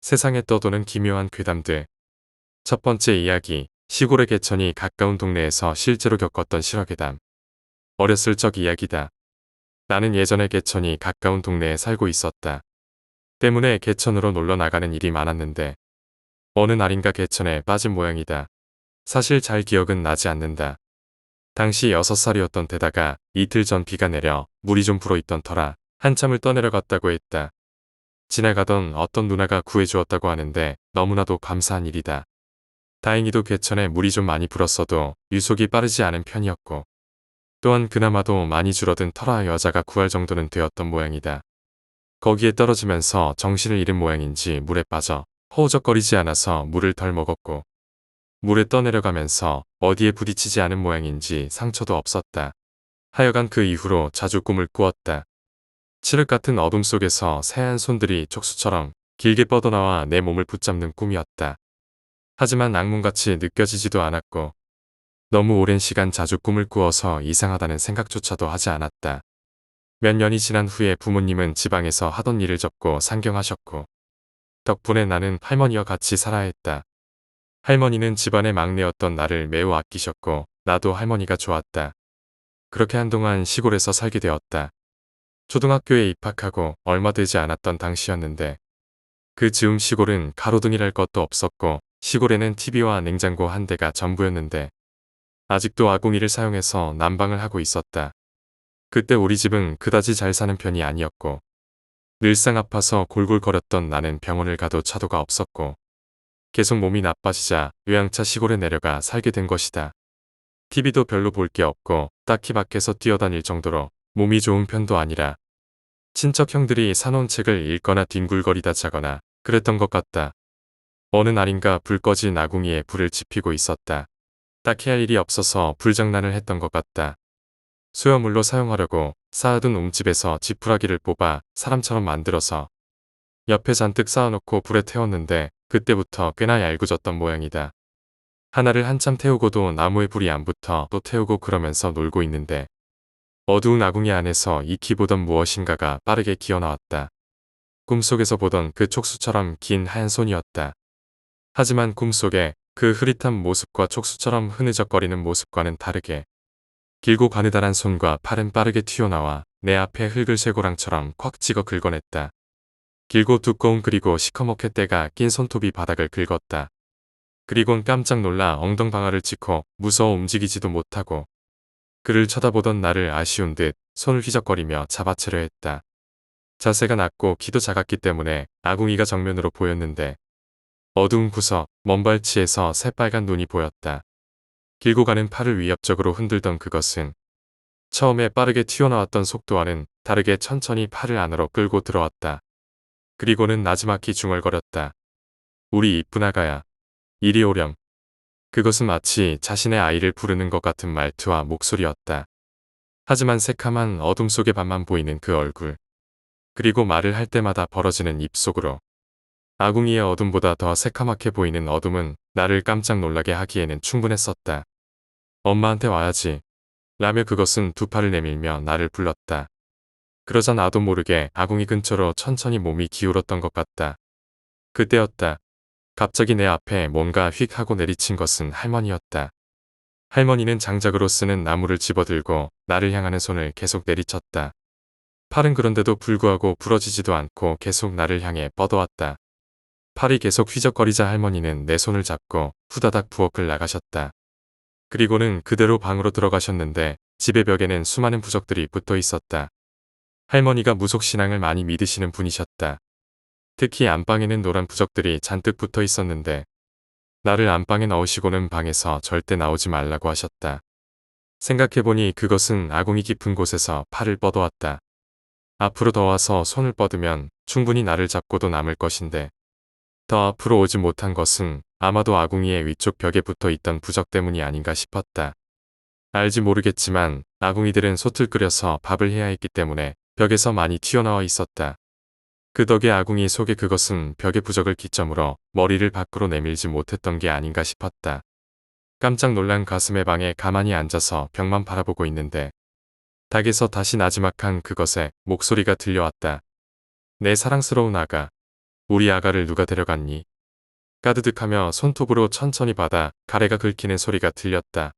세상에 떠도는 기묘한 괴담들. 첫 번째 이야기, 시골의 개천이 가까운 동네에서 실제로 겪었던 실화괴담. 어렸을 적 이야기다. 나는 예전에 개천이 가까운 동네에 살고 있었다. 때문에 개천으로 놀러 나가는 일이 많았는데 어느 날인가 개천에 빠진 모양이다. 사실 잘 기억은 나지 않는다. 당시 6살이었던 데다가 이틀 전 비가 내려 물이 좀 불어있던 터라 한참을 떠내려갔다고 했다. 지나가던 어떤 누나가 구해주었다고 하는데 너무나도 감사한 일이다. 다행히도 개천에 물이 좀 많이 불었어도 유속이 빠르지 않은 편이었고 또한 그나마도 많이 줄어든 터라 여자가 구할 정도는 되었던 모양이다. 거기에 떨어지면서 정신을 잃은 모양인지 물에 빠져 허우적거리지 않아서 물을 덜 먹었고 물에 떠내려가면서 어디에 부딪히지 않은 모양인지 상처도 없었다. 하여간 그 이후로 자주 꿈을 꾸었다. 칠흑 같은 어둠 속에서 새하얀 손들이 촉수처럼 길게 뻗어나와 내 몸을 붙잡는 꿈이었다. 하지만 악몽같이 느껴지지도 않았고 너무 오랜 시간 자주 꿈을 꾸어서 이상하다는 생각조차도 하지 않았다. 몇 년이 지난 후에 부모님은 지방에서 하던 일을 접고 상경하셨고 덕분에 나는 할머니와 같이 살아야 했다. 할머니는 집안의 막내였던 나를 매우 아끼셨고 나도 할머니가 좋았다. 그렇게 한동안 시골에서 살게 되었다. 초등학교에 입학하고 얼마 되지 않았던 당시였는데 그 즈음 시골은 가로등이랄 것도 없었고 시골에는 TV와 냉장고 한 대가 전부였는데 아직도 아궁이를 사용해서 난방을 하고 있었다. 그때 우리 집은 그다지 잘 사는 편이 아니었고 늘상 아파서 골골거렸던 나는 병원을 가도 차도가 없었고 계속 몸이 나빠지자 요양차 시골에 내려가 살게 된 것이다. TV도 별로 볼 게 없고 딱히 밖에서 뛰어다닐 정도로 몸이 좋은 편도 아니라 친척 형들이 사놓은 책을 읽거나 뒹굴거리다 자거나 그랬던 것 같다. 어느 날인가 불 꺼진 아궁이에 불을 지피고 있었다. 딱히 할 일이 없어서 불장난을 했던 것 같다. 소여물로 사용하려고 쌓아둔 웅집에서 지푸라기를 뽑아 사람처럼 만들어서 옆에 잔뜩 쌓아놓고 불에 태웠는데 그때부터 꽤나 얄궂었던 모양이다. 하나를 한참 태우고도 나무에 불이 안 붙어 또 태우고 그러면서 놀고 있는데 어두운 아궁이 안에서 익히 보던 무엇인가가 빠르게 기어나왔다. 꿈속에서 보던 그 촉수처럼 긴 하얀 손이었다. 하지만 꿈속에 그 흐릿한 모습과 촉수처럼 흐느적거리는 모습과는 다르게 길고 가느다란 손과 팔은 빠르게 튀어나와 내 앞에 흙을 쇠고랑처럼 콱 찍어 긁어냈다. 길고 두꺼운 그리고 시커멓게 때가 낀 손톱이 바닥을 긁었다. 그리곤 깜짝 놀라 엉덩방아를 찍고 무서워 움직이지도 못하고 그를 쳐다보던 나를 아쉬운 듯 손을 휘적거리며 잡아채려 했다. 자세가 낮고 키도 작았기 때문에 아궁이가 정면으로 보였는데 어두운 구석, 먼 발치에서 새빨간 눈이 보였다. 길고 가는 팔을 위협적으로 흔들던 그것은 처음에 빠르게 튀어나왔던 속도와는 다르게 천천히 팔을 안으로 끌고 들어왔다. 그리고는 나지막히 중얼거렸다. 우리 이쁜 아가야. 이리 오렴. 그것은 마치 자신의 아이를 부르는 것 같은 말투와 목소리였다. 하지만 새카만 어둠 속의 밤만 보이는 그 얼굴. 그리고 말을 할 때마다 벌어지는 입속으로. 아궁이의 어둠보다 더 새카맣게 보이는 어둠은 나를 깜짝 놀라게 하기에는 충분했었다. 엄마한테 와야지. 라며 그것은 두 팔을 내밀며 나를 불렀다. 그러자 나도 모르게 아궁이 근처로 천천히 몸이 기울었던 것 같다. 그때였다. 갑자기 내 앞에 뭔가 휙 하고 내리친 것은 할머니였다. 할머니는 장작으로 쓰는 나무를 집어들고 나를 향하는 손을 계속 내리쳤다. 팔은 그런데도 불구하고 부러지지도 않고 계속 나를 향해 뻗어왔다. 팔이 계속 휘적거리자 할머니는 내 손을 잡고 후다닥 부엌을 나가셨다. 그리고는 그대로 방으로 들어가셨는데 집의 벽에는 수많은 부적들이 붙어 있었다. 할머니가 무속신앙을 많이 믿으시는 분이셨다. 특히 안방에는 노란 부적들이 잔뜩 붙어 있었는데 나를 안방에 넣으시고는 방에서 절대 나오지 말라고 하셨다. 생각해보니 그것은 아궁이 깊은 곳에서 팔을 뻗어왔다. 앞으로 더 와서 손을 뻗으면 충분히 나를 잡고도 남을 것인데 더 앞으로 오지 못한 것은 아마도 아궁이의 위쪽 벽에 붙어 있던 부적 때문이 아닌가 싶었다. 알지 모르겠지만 아궁이들은 솥을 끓여서 밥을 해야 했기 때문에 벽에서 많이 튀어나와 있었다. 그 덕에 아궁이 속에 그것은 벽의 부적을 기점으로 머리를 밖으로 내밀지 못했던 게 아닌가 싶었다. 깜짝 놀란 가슴의 방에 가만히 앉아서 벽만 바라보고 있는데 닭에서 다시 나지막한 그것에 목소리가 들려왔다. 내 사랑스러운 아가. 우리 아가를 누가 데려갔니? 까드득하며 손톱으로 천천히 받아 가래가 긁히는 소리가 들렸다.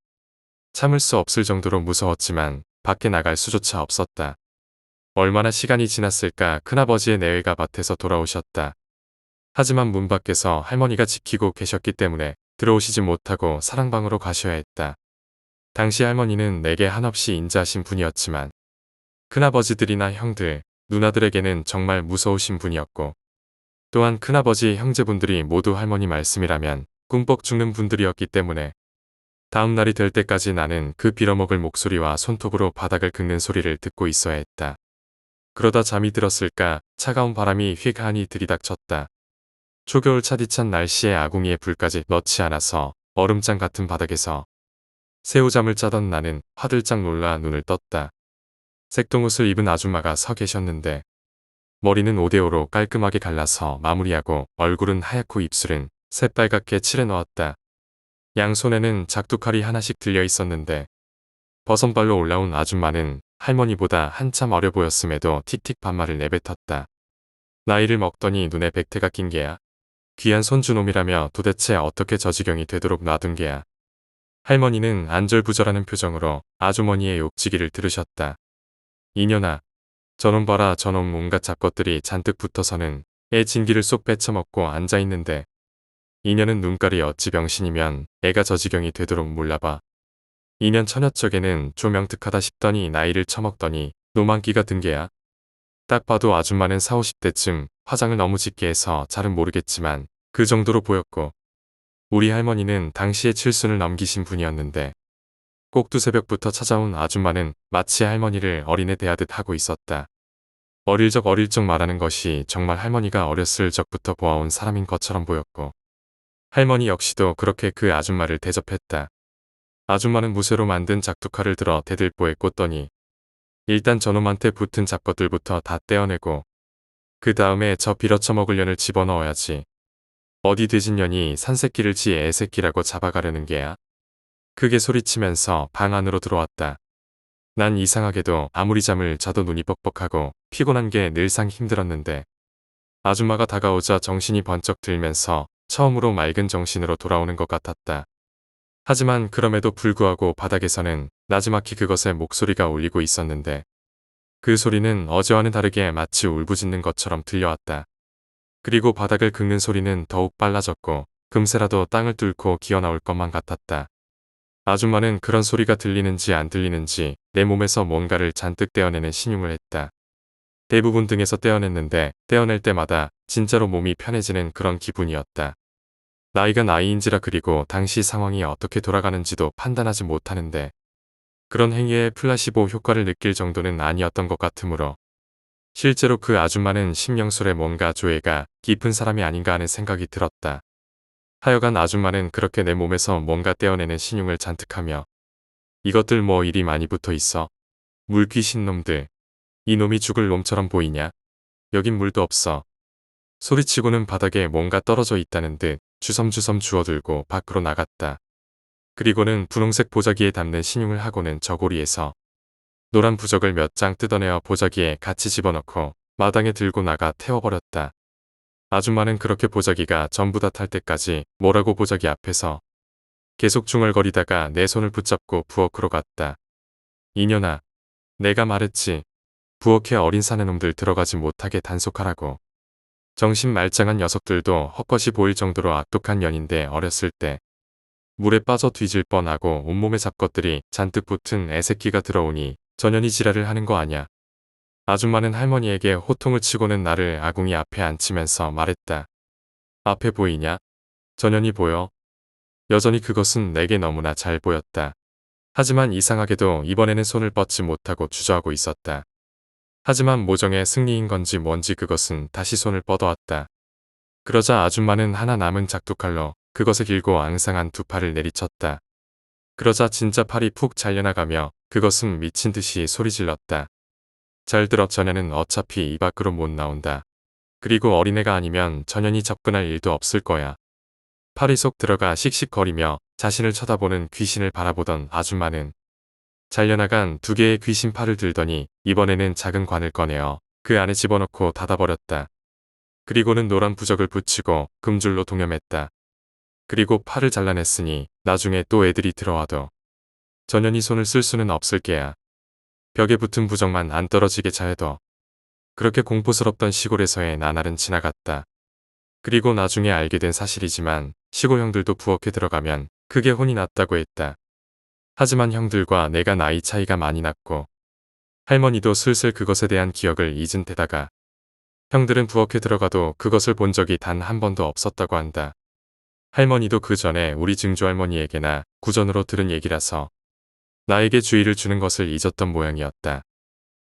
참을 수 없을 정도로 무서웠지만 밖에 나갈 수조차 없었다. 얼마나 시간이 지났을까 큰아버지의 내외가 밭에서 돌아오셨다. 하지만 문 밖에서 할머니가 지키고 계셨기 때문에 들어오시지 못하고 사랑방으로 가셔야 했다. 당시 할머니는 내게 한없이 인자하신 분이었지만 큰아버지들이나 형들, 누나들에게는 정말 무서우신 분이었고 또한 큰아버지 형제분들이 모두 할머니 말씀이라면 꿈뻑 죽는 분들이었기 때문에 다음 날이 될 때까지 나는 그 빌어먹을 목소리와 손톱으로 바닥을 긁는 소리를 듣고 있어야 했다. 그러다 잠이 들었을까 차가운 바람이 휙하니 들이닥쳤다. 초겨울 차디찬 날씨에 아궁이에 불까지 넣지 않아서 얼음장 같은 바닥에서 새우잠을 짜던 나는 화들짝 놀라 눈을 떴다. 색동옷을 입은 아줌마가 서 계셨는데 머리는 오데오로 깔끔하게 갈라서 마무리하고 얼굴은 하얗고 입술은 새빨갛게 칠해 넣었다. 양손에는 작두칼이 하나씩 들려 있었는데 버선발로 올라온 아줌마는 할머니보다 한참 어려 보였음에도 틱틱 반말을 내뱉었다. 나이를 먹더니 눈에 백태가 낀 게야. 귀한 손주놈이라며 도대체 어떻게 저 지경이 되도록 놔둔 게야. 할머니는 안절부절하는 표정으로 아주머니의 욕지기를 들으셨다. 이년아, 저놈 봐라 저놈 온갖 잡것들이 잔뜩 붙어서는 애 진기를 쏙 뺏어먹고 앉아있는데 이년은 눈깔이 어찌 병신이면 애가 저 지경이 되도록 몰라봐. 이년 처녀쪽에는 좀 영특하다 싶더니 나이를 처먹더니 노만기가 든 게야. 딱 봐도 아줌마는 40, 50대쯤 화장을 너무 짙게 해서 잘은 모르겠지만 그 정도로 보였고 우리 할머니는 당시에 칠순을 넘기신 분이었는데 꼭두 새벽부터 찾아온 아줌마는 마치 할머니를 어린애 대하듯 하고 있었다. 어릴 적 말하는 것이 정말 할머니가 어렸을 적부터 보아온 사람인 것처럼 보였고 할머니 역시도 그렇게 그 아줌마를 대접했다. 아줌마는 무쇠로 만든 작두칼을 들어 대들보에 꽂더니 일단 저놈한테 붙은 잡것들부터 다 떼어내고 그 다음에 저 빌어쳐먹을 년을 집어넣어야지. 어디 돼진 년이 산새끼를 지 애새끼라고 잡아가려는 게야. 크게 소리치면서 방 안으로 들어왔다. 난 이상하게도 아무리 잠을 자도 눈이 뻑뻑하고 피곤한 게 늘상 힘들었는데 아줌마가 다가오자 정신이 번쩍 들면서 처음으로 맑은 정신으로 돌아오는 것 같았다. 하지만 그럼에도 불구하고 바닥에서는 나지막히 그것의 목소리가 울리고 있었는데 그 소리는 어제와는 다르게 마치 울부짖는 것처럼 들려왔다. 그리고 바닥을 긁는 소리는 더욱 빨라졌고 금세라도 땅을 뚫고 기어나올 것만 같았다. 아줌마는 그런 소리가 들리는지 안 들리는지 내 몸에서 뭔가를 잔뜩 떼어내는 신용을 했다. 대부분 등에서 떼어냈는데 떼어낼 때마다 진짜로 몸이 편해지는 그런 기분이었다. 나이가 나이인지라 그리고 당시 상황이 어떻게 돌아가는지도 판단하지 못하는데 그런 행위에 플라시보 효과를 느낄 정도는 아니었던 것 같으므로 실제로 그 아줌마는 심령술에 뭔가 조예가 깊은 사람이 아닌가 하는 생각이 들었다. 하여간 아줌마는 그렇게 내 몸에서 뭔가 떼어내는 신용을 잔뜩하며 이것들 뭐 일이 많이 붙어 있어? 물귀신 놈들. 이놈이 죽을 놈처럼 보이냐? 여긴 물도 없어. 소리치고는 바닥에 뭔가 떨어져 있다는 듯 주섬주섬 주워들고 밖으로 나갔다. 그리고는 분홍색 보자기에 담는 신용을 하고는 저고리에서 노란 부적을 몇 장 뜯어내어 보자기에 같이 집어넣고 마당에 들고 나가 태워버렸다. 아줌마는 그렇게 보자기가 전부 다 탈 때까지 뭐라고 보자기 앞에서 계속 중얼거리다가 내 손을 붙잡고 부엌으로 갔다. 이년아, 내가 말했지. 부엌에 어린 사내놈들 들어가지 못하게 단속하라고. 정신 말짱한 녀석들도 헛것이 보일 정도로 악독한 년인데 어렸을 때 물에 빠져 뒤질 뻔하고 온몸에 잡것들이 잔뜩 붙은 애새끼가 들어오니 전연이 지랄을 하는 거 아냐. 아줌마는 할머니에게 호통을 치고는 나를 아궁이 앞에 앉히면서 말했다. 앞에 보이냐? 전연이 보여? 여전히 그것은 내게 너무나 잘 보였다. 하지만 이상하게도 이번에는 손을 뻗지 못하고 주저하고 있었다. 하지만 모정의 승리인 건지 뭔지 그것은 다시 손을 뻗어왔다. 그러자 아줌마는 하나 남은 작두칼로 그것의 길고 앙상한 두 팔을 내리쳤다. 그러자 진짜 팔이 푹 잘려나가며 그것은 미친 듯이 소리질렀다. 잘 들어 전혀는 어차피 이 밖으로 못 나온다. 그리고 어린애가 아니면 전현이 접근할 일도 없을 거야. 팔이 속 들어가 씩씩거리며 자신을 쳐다보는 귀신을 바라보던 아줌마는 잘려나간 두 개의 귀신 팔을 들더니 이번에는 작은 관을 꺼내어 그 안에 집어넣고 닫아버렸다. 그리고는 노란 부적을 붙이고 금줄로 동여맸다. 그리고 팔을 잘라냈으니 나중에 또 애들이 들어와도 전현이 손을 쓸 수는 없을 게야. 벽에 붙은 부적만 안 떨어지게 잘해둬. 그렇게 공포스럽던 시골에서의 나날은 지나갔다. 그리고 나중에 알게 된 사실이지만 시골 형들도 부엌에 들어가면 크게 혼이 났다고 했다. 하지만 형들과 내가 나이 차이가 많이 났고 할머니도 슬슬 그것에 대한 기억을 잊은 데다가 형들은 부엌에 들어가도 그것을 본 적이 단 한 번도 없었다고 한다. 할머니도 그 전에 우리 증조할머니에게나 구전으로 들은 얘기라서 나에게 주의를 주는 것을 잊었던 모양이었다.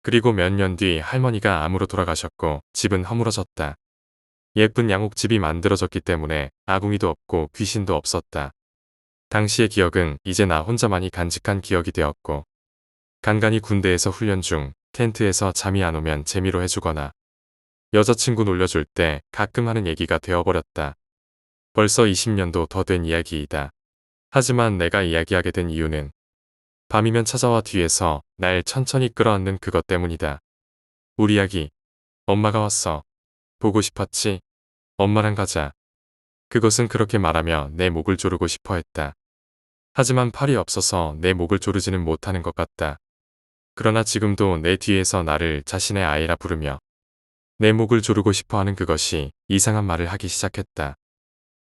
그리고 몇 년 뒤 할머니가 암으로 돌아가셨고 집은 허물어졌다. 예쁜 양옥집이 만들어졌기 때문에 아궁이도 없고 귀신도 없었다. 당시의 기억은 이제 나 혼자만이 간직한 기억이 되었고 간간히 군대에서 훈련 중 텐트에서 잠이 안 오면 재미로 해주거나 여자친구 놀려줄 때 가끔 하는 얘기가 되어버렸다. 벌써 20년도 더 된 이야기이다. 하지만 내가 이야기하게 된 이유는 밤이면 찾아와 뒤에서 날 천천히 끌어안는 그것 때문이다. 우리 아기, 엄마가 왔어. 보고 싶었지? 엄마랑 가자. 그것은 그렇게 말하며 내 목을 조르고 싶어 했다. 하지만 팔이 없어서 내 목을 조르지는 못하는 것 같다. 그러나 지금도 내 뒤에서 나를 자신의 아이라 부르며 내 목을 조르고 싶어 하는 그것이 이상한 말을 하기 시작했다.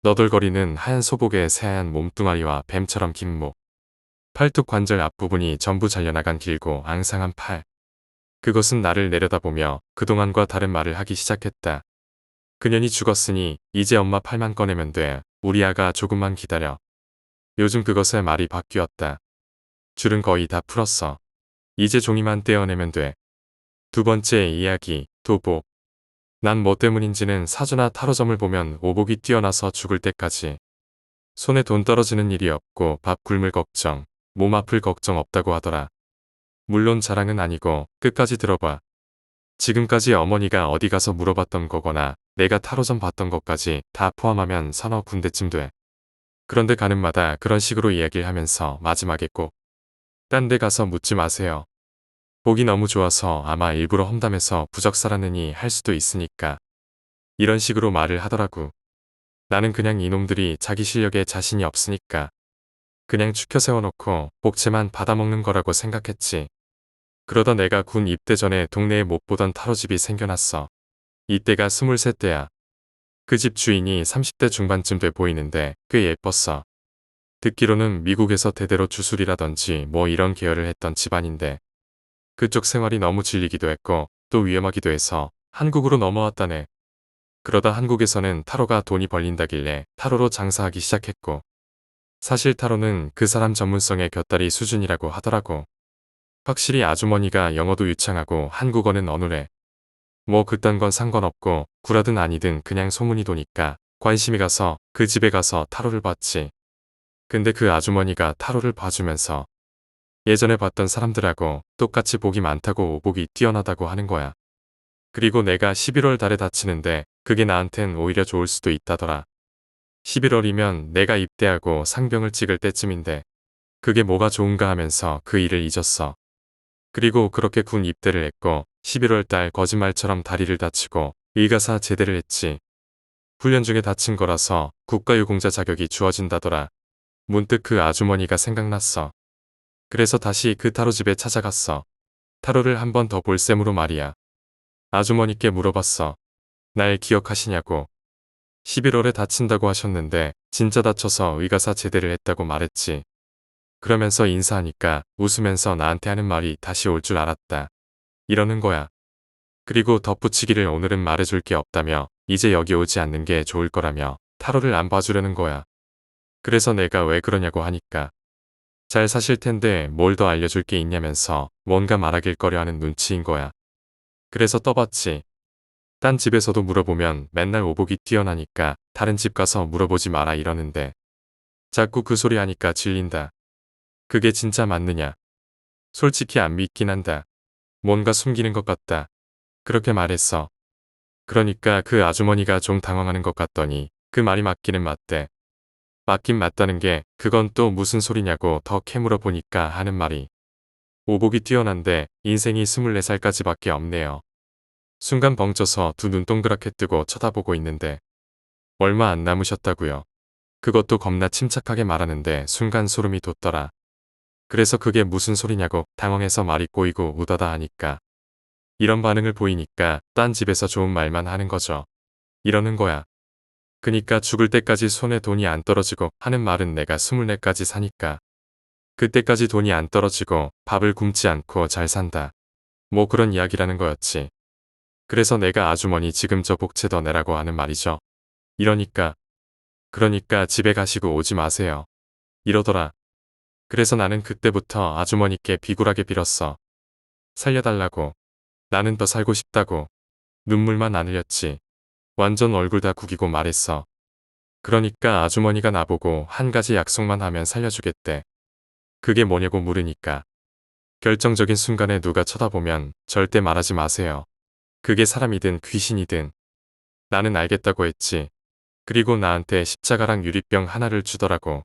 너덜거리는 하얀 소복의 새하얀 몸뚱아리와 뱀처럼 긴 목. 팔뚝 관절 앞부분이 전부 잘려나간 길고 앙상한 팔. 그것은 나를 내려다보며 그동안과 다른 말을 하기 시작했다. 그년이 죽었으니 이제 엄마 팔만 꺼내면 돼. 우리 아가 조금만 기다려. 요즘 그것의 말이 바뀌었다. 줄은 거의 다 풀었어. 이제 종이만 떼어내면 돼. 두 번째 이야기, 도복. 난 뭐 때문인지는 사주나 타로점을 보면 오복이 뛰어나서 죽을 때까지 손에 돈 떨어지는 일이 없고 밥 굶을 걱정, 몸 아플 걱정 없다고 하더라. 물론 자랑은 아니고 끝까지 들어봐. 지금까지 어머니가 어디 가서 물어봤던 거거나 내가 타로점 봤던 것까지 다 포함하면 서너 군데쯤 돼. 그런데 가는 마다 그런 식으로 이야기를 하면서 마지막에 꼭 딴 데 가서 묻지 마세요. 보기 너무 좋아서 아마 일부러 험담해서 부적사라느니 할 수도 있으니까. 이런 식으로 말을 하더라고. 나는 그냥 이놈들이 자기 실력에 자신이 없으니까 그냥 추켜 세워놓고 복채만 받아먹는 거라고 생각했지. 그러다 내가 군 입대 전에 동네에 못 보던 타로집이 생겨났어. 이때가 23대야. 그 집 주인이 30대 중반쯤 돼 보이는데 꽤 예뻤어. 듣기로는 미국에서 대대로 주술이라든지 뭐 이런 계열을 했던 집안인데 그쪽 생활이 너무 질리기도 했고 또 위험하기도 해서 한국으로 넘어왔다네. 그러다 한국에서는 타로가 돈이 벌린다길래 타로로 장사하기 시작했고 사실 타로는 그 사람 전문성의 곁다리 수준이라고 하더라고. 확실히 아주머니가 영어도 유창하고 한국어는 어눌해. 뭐 그딴 건 상관없고 구라든 아니든 그냥 소문이 도니까 관심이 가서 그 집에 가서 타로를 봤지. 근데 그 아주머니가 타로를 봐주면서 예전에 봤던 사람들하고 똑같이 복이 많다고 오복이 뛰어나다고 하는 거야. 그리고 내가 11월 달에 다치는데 그게 나한텐 오히려 좋을 수도 있다더라. 11월이면 내가 입대하고 상병을 찍을 때쯤인데 그게 뭐가 좋은가 하면서 그 일을 잊었어. 그리고 그렇게 군 입대를 했고 11월 달 거짓말처럼 다리를 다치고 의가사 제대를 했지. 훈련 중에 다친 거라서 국가유공자 자격이 주어진다더라. 문득 그 아주머니가 생각났어. 그래서 다시 그 타로집에 찾아갔어. 타로를 한 번 더 볼 셈으로 말이야. 아주머니께 물어봤어. 날 기억하시냐고. 11월에 다친다고 하셨는데 진짜 다쳐서 의가사 제대를 했다고 말했지. 그러면서 인사하니까 웃으면서 나한테 하는 말이 다시 올 줄 알았다. 이러는 거야. 그리고 덧붙이기를 오늘은 말해줄 게 없다며 이제 여기 오지 않는 게 좋을 거라며 타로를 안 봐주려는 거야. 그래서 내가 왜 그러냐고 하니까 잘 사실 텐데 뭘 더 알려줄 게 있냐면서 뭔가 말하길 꺼려하는 눈치인 거야. 그래서 떠봤지. 딴 집에서도 물어보면 맨날 오복이 뛰어나니까 다른 집 가서 물어보지 마라 이러는데 자꾸 그 소리 하니까 질린다. 그게 진짜 맞느냐. 솔직히 안 믿긴 한다. 뭔가 숨기는 것 같다. 그렇게 말했어. 그러니까 그 아주머니가 좀 당황하는 것 같더니 그 말이 맞기는 맞대. 맞긴 맞다는 게 그건 또 무슨 소리냐고 더 캐물어 보니까 하는 말이 오복이 뛰어난데 인생이 24살까지밖에 없네요. 순간 벙쪄서 두 눈 동그랗게 뜨고 쳐다보고 있는데 얼마 안 남으셨다고요. 그것도 겁나 침착하게 말하는데 순간 소름이 돋더라. 그래서 그게 무슨 소리냐고 당황해서 말이 꼬이고 우다다 하니까 이런 반응을 보이니까 딴 집에서 좋은 말만 하는 거죠. 이러는 거야. 그니까 죽을 때까지 손에 돈이 안 떨어지고 하는 말은 내가 24까지 사니까 그때까지 돈이 안 떨어지고 밥을 굶지 않고 잘 산다. 뭐 그런 이야기라는 거였지. 그래서 내가 아주머니 지금 저 복채 더 내라고 하는 말이죠. 그러니까 집에 가시고 오지 마세요. 이러더라. 그래서 나는 그때부터 아주머니께 비굴하게 빌었어. 살려달라고. 나는 더 살고 싶다고. 눈물만 안 흘렸지. 완전 얼굴 다 구기고 말했어. 그러니까 아주머니가 나보고 한 가지 약속만 하면 살려주겠대. 그게 뭐냐고 물으니까 결정적인 순간에 누가 쳐다보면 절대 말하지 마세요. 그게 사람이든 귀신이든. 나는 알겠다고 했지. 그리고 나한테 십자가랑 유리병 하나를 주더라고.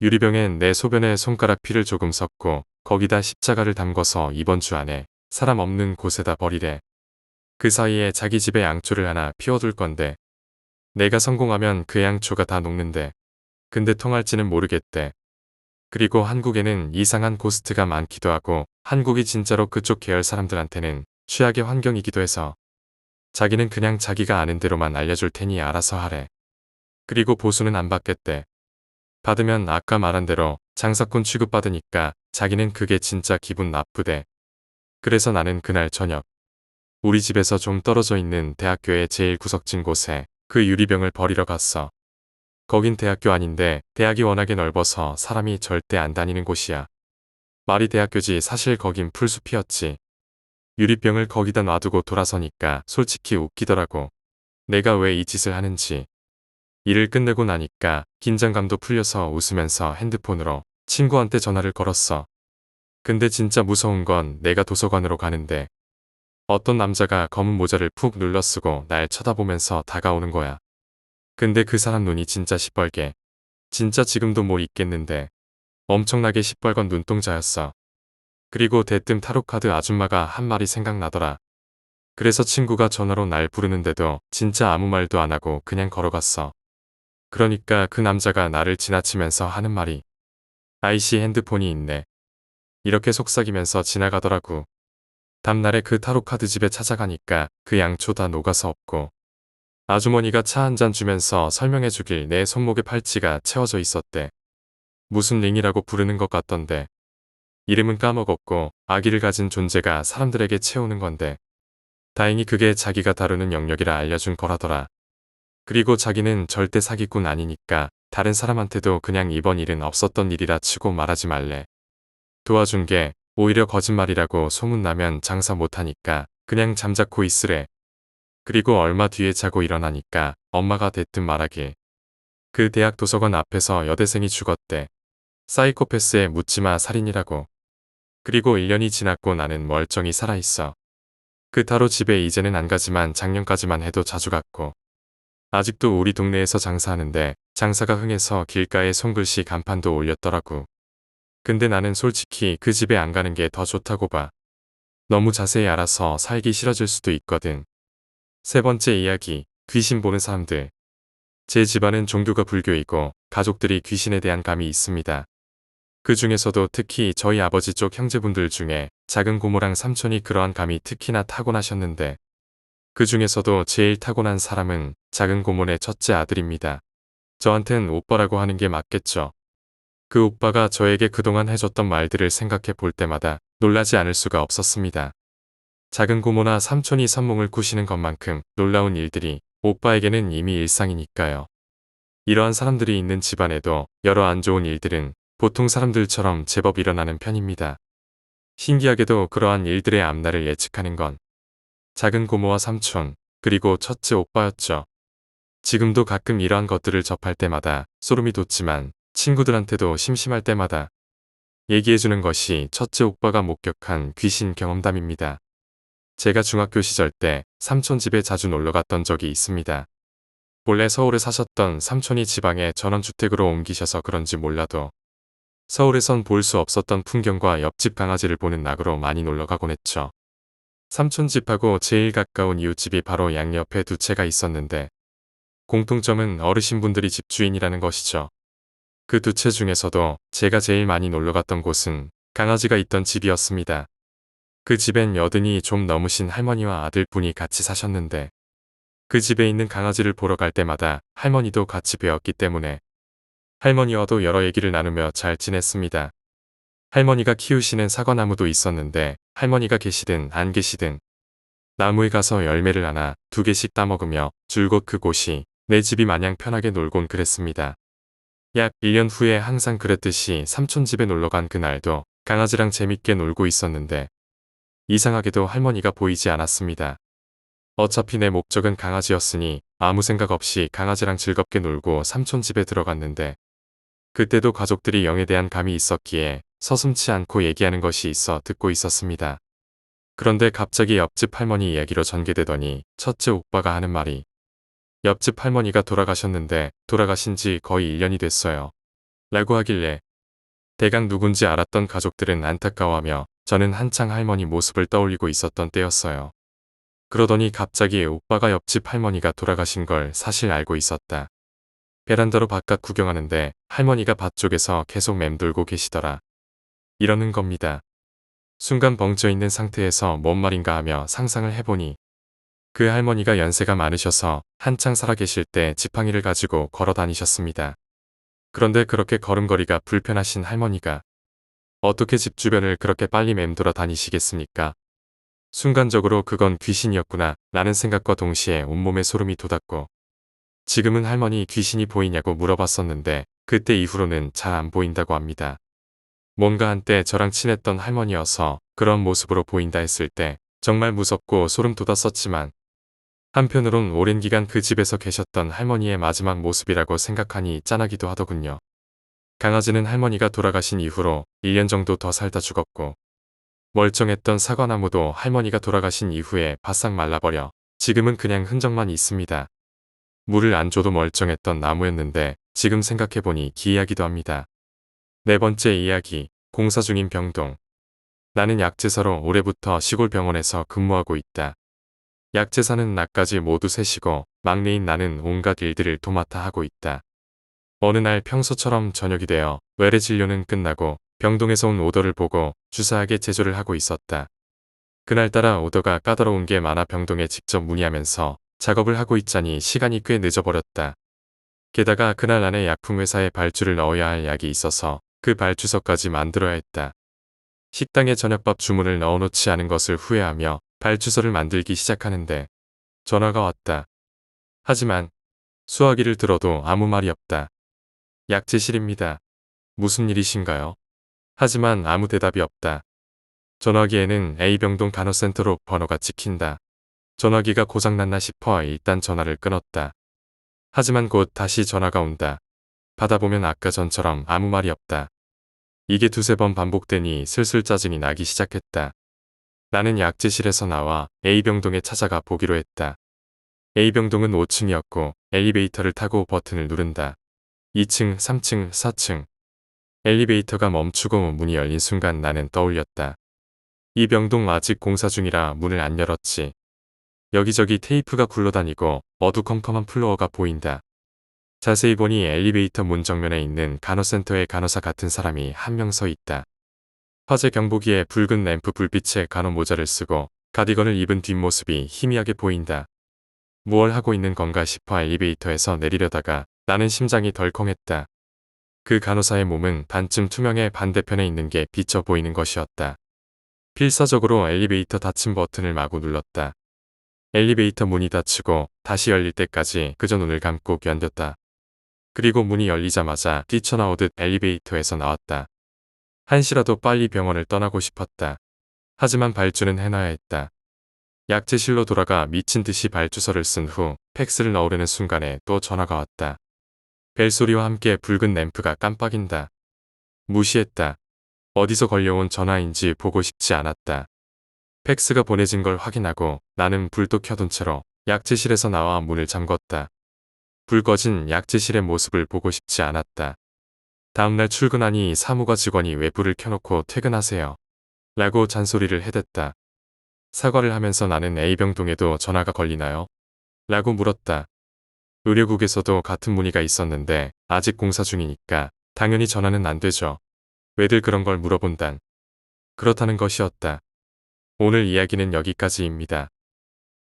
유리병엔 내 소변에 손가락 피를 조금 섞고 거기다 십자가를 담궈서 이번 주 안에 사람 없는 곳에다 버리래. 그 사이에 자기 집에 양초를 하나 피워둘 건데 내가 성공하면 그 양초가 다 녹는데 근데 통할지는 모르겠대. 그리고 한국에는 이상한 고스트가 많기도 하고 한국이 진짜로 그쪽 계열 사람들한테는 최악의 환경이기도 해서 자기는 그냥 자기가 아는 대로만 알려줄 테니 알아서 하래. 그리고 보수는 안 받겠대. 받으면 아까 말한 대로 장사꾼 취급받으니까 자기는 그게 진짜 기분 나쁘대. 그래서 나는 그날 저녁 우리 집에서 좀 떨어져 있는 대학교의 제일 구석진 곳에 그 유리병을 버리러 갔어. 거긴 대학교 아닌데 대학이 워낙에 넓어서 사람이 절대 안 다니는 곳이야. 말이 대학교지 사실 거긴 풀숲이었지. 유리병을 거기다 놔두고 돌아서니까 솔직히 웃기더라고. 내가 왜 이 짓을 하는지. 일을 끝내고 나니까 긴장감도 풀려서 웃으면서 핸드폰으로 친구한테 전화를 걸었어. 근데 진짜 무서운 건 내가 도서관으로 가는데 어떤 남자가 검은 모자를 푹 눌러쓰고 날 쳐다보면서 다가오는 거야. 근데 그 사람 눈이 진짜 시뻘게. 진짜 지금도 뭐 있겠는데 엄청나게 시뻘건 눈동자였어. 그리고 대뜸 타로카드 아줌마가 한 말이 생각나더라. 그래서 친구가 전화로 날 부르는데도 진짜 아무 말도 안 하고 그냥 걸어갔어. 그러니까 그 남자가 나를 지나치면서 하는 말이 아이씨 핸드폰이 있네. 이렇게 속삭이면서 지나가더라고. 다음날에 그 타로카드 집에 찾아가니까 그 양초 다 녹아서 없고 아주머니가 차 한 잔 주면서 설명해 주길 내 손목에 팔찌가 채워져 있었대. 무슨 링이라고 부르는 것 같던데. 이름은 까먹었고 아기를 가진 존재가 사람들에게 채우는 건데 다행히 그게 자기가 다루는 영역이라 알려준 거라더라. 그리고 자기는 절대 사기꾼 아니니까 다른 사람한테도 그냥 이번 일은 없었던 일이라 치고 말하지 말래. 도와준 게 오히려 거짓말이라고 소문나면 장사 못하니까 그냥 잠자코 있으래. 그리고 얼마 뒤에 자고 일어나니까 엄마가 대뜸 말하길. 그 대학 도서관 앞에서 여대생이 죽었대. 사이코패스에 묻지마 살인이라고. 그리고 1년이 지났고 나는 멀쩡히 살아있어. 그 타로 집에 이제는 안 가지만 작년까지만 해도 자주 갔고 아직도 우리 동네에서 장사하는데 장사가 흥해서 길가에 손글씨 간판도 올렸더라고. 근데 나는 솔직히 그 집에 안 가는 게 더 좋다고 봐. 너무 자세히 알아서 살기 싫어질 수도 있거든. 세 번째 이야기, 귀신 보는 사람들. 제 집안은 종교가 불교이고 가족들이 귀신에 대한 감이 있습니다. 그 중에서도 특히 저희 아버지 쪽 형제분들 중에 작은 고모랑 삼촌이 그러한 감이 특히나 타고나셨는데 그 중에서도 제일 타고난 사람은 작은 고모네 첫째 아들입니다. 저한텐 오빠라고 하는 게 맞겠죠. 그 오빠가 저에게 그동안 해줬던 말들을 생각해 볼 때마다 놀라지 않을 수가 없었습니다. 작은 고모나 삼촌이 선몽을 꾸시는 것만큼 놀라운 일들이 오빠에게는 이미 일상이니까요. 이러한 사람들이 있는 집안에도 여러 안 좋은 일들은 보통 사람들처럼 제법 일어나는 편입니다. 신기하게도 그러한 일들의 앞날을 예측하는 건 작은 고모와 삼촌, 그리고 첫째 오빠였죠. 지금도 가끔 이러한 것들을 접할 때마다 소름이 돋지만 친구들한테도 심심할 때마다 얘기해주는 것이 첫째 오빠가 목격한 귀신 경험담입니다. 제가 중학교 시절 때 삼촌 집에 자주 놀러 갔던 적이 있습니다. 본래 서울에 사셨던 삼촌이 지방에 전원주택으로 옮기셔서 그런지 몰라도 서울에선 볼 수 없었던 풍경과 옆집 강아지를 보는 낙으로 많이 놀러 가곤 했죠. 삼촌집하고 제일 가까운 이웃집이 바로 양옆에 두 채가 있었는데 공통점은 어르신분들이 집주인이라는 것이죠. 그 두 채 중에서도 제가 제일 많이 놀러갔던 곳은 강아지가 있던 집이었습니다. 그 집엔 여든이 좀 넘으신 할머니와 아들분이 같이 사셨는데 그 집에 있는 강아지를 보러 갈 때마다 할머니도 같이 배웠기 때문에 할머니와도 여러 얘기를 나누며 잘 지냈습니다. 할머니가 키우시는 사과나무도 있었는데 할머니가 계시든 안 계시든 나무에 가서 열매를 하나 두 개씩 따먹으며 줄곧 그곳이 내 집이 마냥 편하게 놀곤 그랬습니다. 약 1년 후에 항상 그랬듯이 삼촌 집에 놀러간 그날도 강아지랑 재밌게 놀고 있었는데 이상하게도 할머니가 보이지 않았습니다. 어차피 내 목적은 강아지였으니 아무 생각 없이 강아지랑 즐겁게 놀고 삼촌 집에 들어갔는데 그때도 가족들이 영에 대한 감이 있었기에 서슴지 않고 얘기하는 것이 있어 듣고 있었습니다. 그런데 갑자기 옆집 할머니 이야기로 전개되더니 첫째 오빠가 하는 말이 옆집 할머니가 돌아가셨는데 돌아가신 지 거의 1년이 됐어요. 라고 하길래 대강 누군지 알았던 가족들은 안타까워하며 저는 한창 할머니 모습을 떠올리고 있었던 때였어요. 그러더니 갑자기 오빠가 옆집 할머니가 돌아가신 걸 사실 알고 있었다. 베란다로 바깥 구경하는데 할머니가 밭 쪽에서 계속 맴돌고 계시더라. 이러는 겁니다. 순간 벙쪄있는 상태에서 뭔 말인가 하며 상상을 해보니 그 할머니가 연세가 많으셔서 한창 살아계실 때 지팡이를 가지고 걸어 다니셨습니다. 그런데 그렇게 걸음걸이가 불편하신 할머니가 어떻게 집 주변을 그렇게 빨리 맴돌아 다니시겠습니까? 순간적으로 그건 귀신이었구나 라는 생각과 동시에 온몸에 소름이 돋았고 지금은 할머니 귀신이 보이냐고 물어봤었는데 그때 이후로는 잘 안 보인다고 합니다. 뭔가 한때 저랑 친했던 할머니여서 그런 모습으로 보인다 했을 때 정말 무섭고 소름 돋았었지만 한편으론 오랜 기간 그 집에서 계셨던 할머니의 마지막 모습이라고 생각하니 짠하기도 하더군요. 강아지는 할머니가 돌아가신 이후로 1년 정도 더 살다 죽었고 멀쩡했던 사과나무도 할머니가 돌아가신 이후에 바싹 말라버려 지금은 그냥 흔적만 있습니다. 물을 안 줘도 멀쩡했던 나무였는데 지금 생각해보니 기이하기도 합니다. 네 번째 이야기, 공사 중인 병동. 나는 약제사로 올해부터 시골 병원에서 근무하고 있다. 약제사는 나까지 모두 셋이고 막내인 나는 온갖 일들을 도맡아 하고 있다. 어느 날 평소처럼 저녁이 되어 외래 진료는 끝나고 병동에서 온 오더를 보고 주사하게 제조를 하고 있었다. 그날따라 오더가 까다로운 게 많아 병동에 직접 문의하면서 작업을 하고 있자니 시간이 꽤 늦어버렸다. 게다가 그날 안에 약품회사에 발주를 넣어야 할 약이 있어서 그 발주서까지 만들어야 했다. 식당에 저녁밥 주문을 넣어놓지 않은 것을 후회하며 발주서를 만들기 시작하는데 전화가 왔다. 하지만 수화기를 들어도 아무 말이 없다. 약제실입니다. 무슨 일이신가요? 하지만 아무 대답이 없다. 전화기에는 A병동 간호센터로 번호가 찍힌다. 전화기가 고장났나 싶어 일단 전화를 끊었다. 하지만 곧 다시 전화가 온다. 받아보면 아까 전처럼 아무 말이 없다. 이게 두세 번 반복되니 슬슬 짜증이 나기 시작했다. 나는 약제실에서 나와 A병동에 찾아가 보기로 했다. A병동은 5층이었고 엘리베이터를 타고 버튼을 누른다. 2층, 3층, 4층. 엘리베이터가 멈추고 문이 열린 순간 나는 떠올렸다. 이 병동 아직 공사 중이라 문을 안 열었지. 여기저기 테이프가 굴러다니고 어두컴컴한 플로어가 보인다. 자세히 보니 엘리베이터 문 정면에 있는 간호센터의 간호사 같은 사람이 한 명 서 있다. 화재 경보기에 붉은 램프 불빛에 간호 모자를 쓰고 가디건을 입은 뒷모습이 희미하게 보인다. 무얼 하고 있는 건가 싶어 엘리베이터에서 내리려다가 나는 심장이 덜컹했다. 그 간호사의 몸은 반쯤 투명해 반대편에 있는 게 비쳐 보이는 것이었다. 필사적으로 엘리베이터 닫힌 버튼을 마구 눌렀다. 엘리베이터 문이 닫히고 다시 열릴 때까지 그저 눈을 감고 견뎠다. 그리고 문이 열리자마자 뛰쳐나오듯 엘리베이터에서 나왔다. 한시라도 빨리 병원을 떠나고 싶었다. 하지만 발주는 해놔야 했다. 약제실로 돌아가 미친 듯이 발주서를 쓴 후 팩스를 넣으려는 순간에 또 전화가 왔다. 벨소리와 함께 붉은 램프가 깜빡인다. 무시했다. 어디서 걸려온 전화인지 보고 싶지 않았다. 팩스가 보내진 걸 확인하고 나는 불도 켜둔 채로 약제실에서 나와 문을 잠궜다. 불 꺼진 약제실의 모습을 보고 싶지 않았다. 다음날 출근하니 사무과 직원이 왜 불을 켜놓고 퇴근하세요? 라고 잔소리를 해댔다. 사과를 하면서 나는 A병동에도 전화가 걸리나요? 라고 물었다. 의료국에서도 같은 문의가 있었는데 아직 공사 중이니까 당연히 전화는 안 되죠. 왜들 그런 걸 물어본단. 그렇다는 것이었다. 오늘 이야기는 여기까지입니다.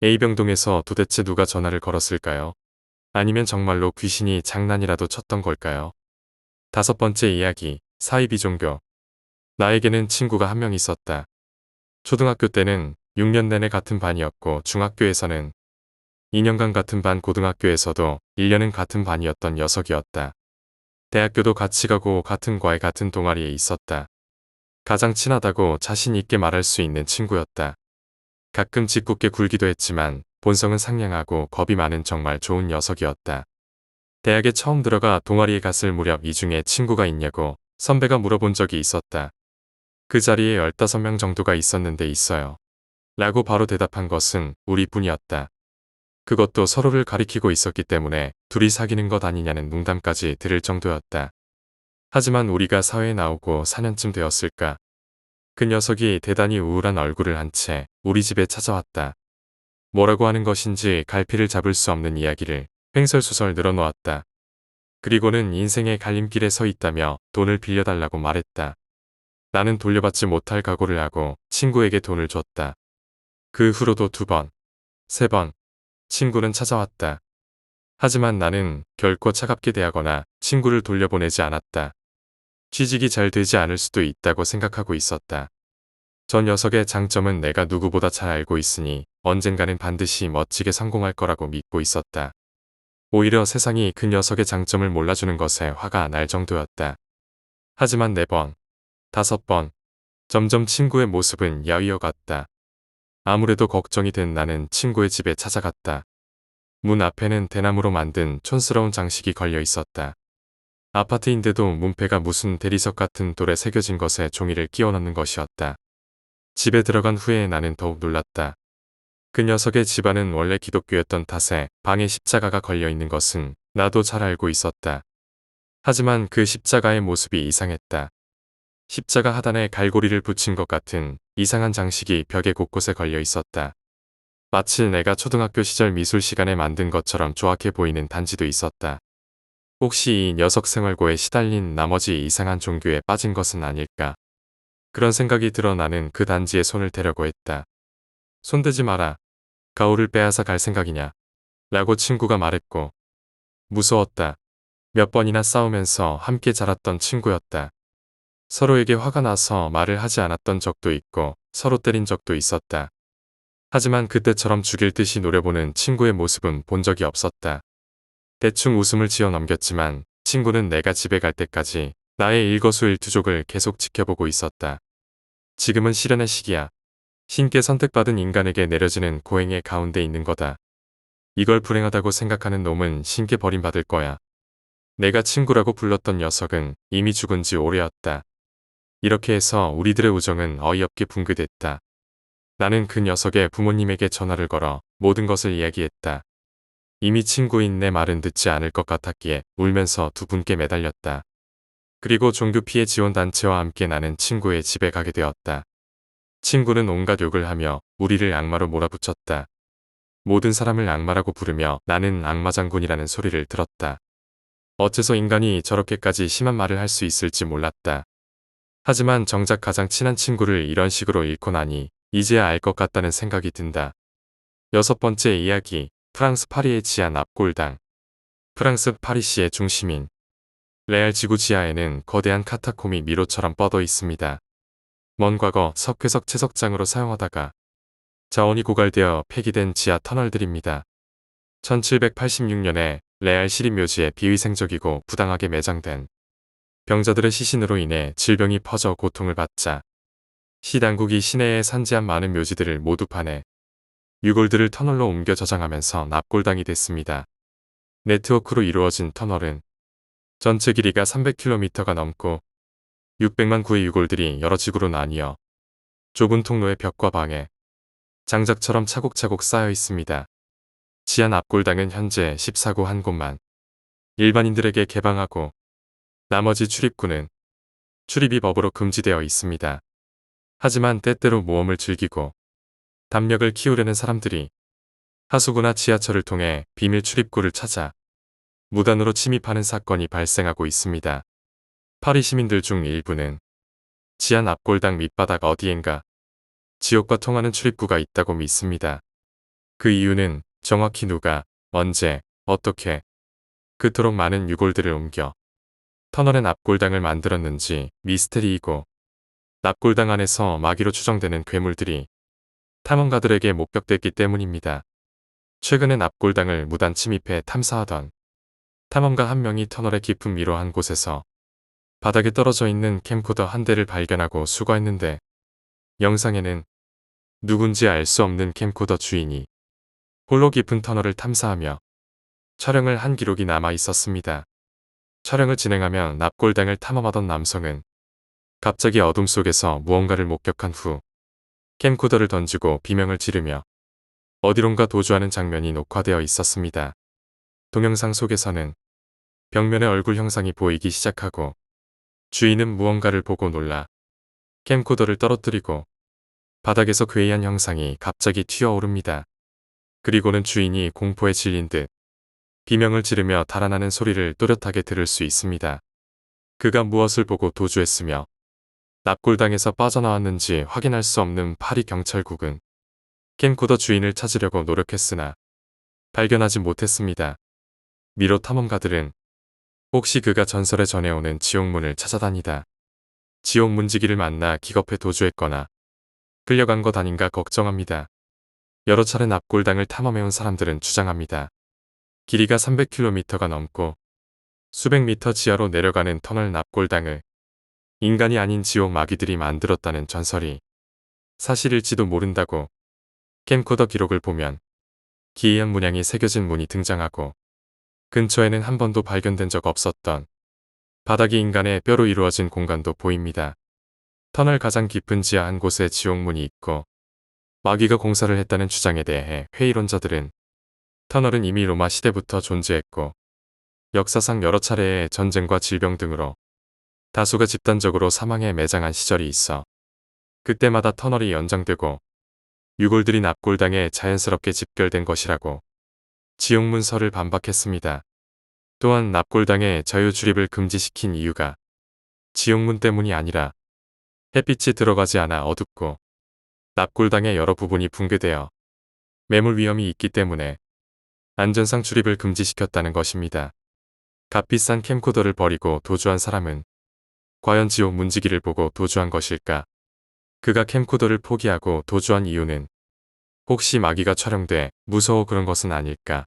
A병동에서 도대체 누가 전화를 걸었을까요? 아니면 정말로 귀신이 장난이라도 쳤던 걸까요? 5번째 이야기, 사이비종교. 나에게는 친구가 한 명 있었다. 초등학교 때는 6년 내내 같은 반이었고 중학교에서는 2년간 같은 반, 고등학교에서도 1년은 같은 반이었던 녀석이었다. 대학교도 같이 가고 같은 과에 같은 동아리에 있었다. 가장 친하다고 자신 있게 말할 수 있는 친구였다. 가끔 짓궂게 굴기도 했지만 본성은 상냥하고 겁이 많은 정말 좋은 녀석이었다. 대학에 처음 들어가 동아리에 갔을 무렵 이 중에 친구가 있냐고 선배가 물어본 적이 있었다. 그 자리에 15명 정도가 있었는데 있어요. 라고 바로 대답한 것은 우리뿐이었다. 그것도 서로를 가리키고 있었기 때문에 둘이 사귀는 것 아니냐는 농담까지 들을 정도였다. 하지만 우리가 사회에 나오고 4년쯤 되었을까. 그 녀석이 대단히 우울한 얼굴을 한 채 우리 집에 찾아왔다. 뭐라고 하는 것인지 갈피를 잡을 수 없는 이야기를 횡설수설 늘어놓았다. 그리고는 인생의 갈림길에 서 있다며 돈을 빌려달라고 말했다. 나는 돌려받지 못할 각오를 하고 친구에게 돈을 줬다. 그 후로도 2번, 3번 친구는 찾아왔다. 하지만 나는 결코 차갑게 대하거나 친구를 돌려보내지 않았다. 취직이 잘 되지 않을 수도 있다고 생각하고 있었다. 저 녀석의 장점은 내가 누구보다 잘 알고 있으니 언젠가는 반드시 멋지게 성공할 거라고 믿고 있었다. 오히려 세상이 그 녀석의 장점을 몰라주는 것에 화가 날 정도였다. 하지만 4번, 5번, 점점 친구의 모습은 야위어갔다. 아무래도 걱정이 된 나는 친구의 집에 찾아갔다. 문 앞에는 대나무로 만든 촌스러운 장식이 걸려 있었다. 아파트인데도 문패가 무슨 대리석 같은 돌에 새겨진 것에 종이를 끼워 넣는 것이었다. 집에 들어간 후에 나는 더욱 놀랐다. 그 녀석의 집안은 원래 기독교였던 탓에 방에 십자가가 걸려 있는 것은 나도 잘 알고 있었다. 하지만 그 십자가의 모습이 이상했다. 십자가 하단에 갈고리를 붙인 것 같은 이상한 장식이 벽에 곳곳에 걸려 있었다. 마치 내가 초등학교 시절 미술 시간에 만든 것처럼 조악해 보이는 단지도 있었다. 혹시 이 녀석 생활고에 시달린 나머지 이상한 종교에 빠진 것은 아닐까. 그런 생각이 들어 나는 그 단지에 손을 대려고 했다. 손대지 마라. 가오를 빼앗아 갈 생각이냐. 라고 친구가 말했고 무서웠다. 몇 번이나 싸우면서 함께 자랐던 친구였다. 서로에게 화가 나서 말을 하지 않았던 적도 있고 서로 때린 적도 있었다. 하지만 그때처럼 죽일 듯이 노려보는 친구의 모습은 본 적이 없었다. 대충 웃음을 지어 넘겼지만 친구는 내가 집에 갈 때까지 나의 일거수일투족을 계속 지켜보고 있었다. 지금은 시련의 시기야. 신께 선택받은 인간에게 내려지는 고행의 가운데 있는 거다. 이걸 불행하다고 생각하는 놈은 신께 버림받을 거야. 내가 친구라고 불렀던 녀석은 이미 죽은 지 오래였다. 이렇게 해서 우리들의 우정은 어이없게 붕괴됐다. 나는 그 녀석의 부모님에게 전화를 걸어 모든 것을 이야기했다. 이미 친구인 내 말은 듣지 않을 것 같았기에 울면서 두 분께 매달렸다. 그리고 종교 피해 지원 단체와 함께 나는 친구의 집에 가게 되었다. 친구는 온갖 욕을 하며 우리를 악마로 몰아붙였다. 모든 사람을 악마라고 부르며 나는 악마장군이라는 소리를 들었다. 어째서 인간이 저렇게까지 심한 말을 할 수 있을지 몰랐다. 하지만 정작 가장 친한 친구를 이런 식으로 잃고 나니 이제야 알 것 같다는 생각이 든다. 6번째 이야기, 프랑스 파리의 지하 납골당. 프랑스 파리시의 중심인 레알 지구 지하에는 거대한 카타콤이 미로처럼 뻗어 있습니다. 먼 과거 석회석 채석장으로 사용하다가 자원이 고갈되어 폐기된 지하 터널들입니다. 1786년에 레알 시립묘지에 비위생적이고 부당하게 매장된 병자들의 시신으로 인해 질병이 퍼져 고통을 받자 시 당국이 시내에 산지한 많은 묘지들을 모두 파내 유골들을 터널로 옮겨 저장하면서 납골당이 됐습니다. 네트워크로 이루어진 터널은 전체 길이가 300km가 넘고 600만 구의 유골들이 여러 지구로 나뉘어 좁은 통로의 벽과 방에 장작처럼 차곡차곡 쌓여 있습니다. 지하 납골당은 현재 14구 한 곳만 일반인들에게 개방하고 나머지 출입구는 출입이 법으로 금지되어 있습니다. 하지만 때때로 모험을 즐기고 담력을 키우려는 사람들이 하수구나 지하철을 통해 비밀 출입구를 찾아 무단으로 침입하는 사건이 발생하고 있습니다. 파리 시민들 중 일부는 지하 납골당 밑바닥 어디엔가 지옥과 통하는 출입구가 있다고 믿습니다. 그 이유는 정확히 누가, 언제, 어떻게 그토록 많은 유골들을 옮겨 터널의 납골당을 만들었는지 미스테리이고, 납골당 안에서 마귀로 추정되는 괴물들이 탐험가들에게 목격됐기 때문입니다. 최근에 납골당을 무단 침입해 탐사하던 탐험가 한 명이 터널의 깊은 미로 한 곳에서 바닥에 떨어져 있는 캠코더 한 대를 발견하고 수거했는데, 영상에는 누군지 알 수 없는 캠코더 주인이 홀로 깊은 터널을 탐사하며 촬영을 한 기록이 남아 있었습니다. 촬영을 진행하며 납골당을 탐험하던 남성은 갑자기 어둠 속에서 무언가를 목격한 후 캠코더를 던지고 비명을 지르며 어디론가 도주하는 장면이 녹화되어 있었습니다. 동영상 속에서는 벽면의 얼굴 형상이 보이기 시작하고 주인은 무언가를 보고 놀라 캠코더를 떨어뜨리고 바닥에서 괴이한 형상이 갑자기 튀어오릅니다. 그리고는 주인이 공포에 질린 듯 비명을 지르며 달아나는 소리를 또렷하게 들을 수 있습니다. 그가 무엇을 보고 도주했으며 납골당에서 빠져나왔는지 확인할 수 없는 파리 경찰국은 캠코더 주인을 찾으려고 노력했으나 발견하지 못했습니다. 미로 탐험가들은 혹시 그가 전설에 전해오는 지옥문을 찾아다니다 지옥 문지기를 만나 기겁해 도주했거나 끌려간 것 아닌가 걱정합니다. 여러 차례 납골당을 탐험해온 사람들은 주장합니다. 길이가 300km가 넘고 수백 미터 지하로 내려가는 터널 납골당을 인간이 아닌 지옥 마귀들이 만들었다는 전설이 사실일지도 모른다고. 캠코더 기록을 보면 기이한 문양이 새겨진 문이 등장하고 근처에는 한 번도 발견된 적 없었던 바닥이 인간의 뼈로 이루어진 공간도 보입니다. 터널 가장 깊은 지하 한 곳에 지옥문이 있고 마귀가 공사를 했다는 주장에 대해 회의론자들은 터널은 이미 로마 시대부터 존재했고 역사상 여러 차례의 전쟁과 질병 등으로 다수가 집단적으로 사망에 매장한 시절이 있어 그때마다 터널이 연장되고 유골들이 납골당에 자연스럽게 집결된 것이라고 지옥문설을 반박했습니다. 또한 납골당에 자유 출입을 금지시킨 이유가 지옥문 때문이 아니라 햇빛이 들어가지 않아 어둡고 납골당의 여러 부분이 붕괴되어 매몰 위험이 있기 때문에 안전상 출입을 금지시켰다는 것입니다. 값비싼 캠코더를 버리고 도주한 사람은 과연 지옥 문지기를 보고 도주한 것일까? 그가 캠코더를 포기하고 도주한 이유는 혹시 마귀가 촬영돼 무서워 그런 것은 아닐까?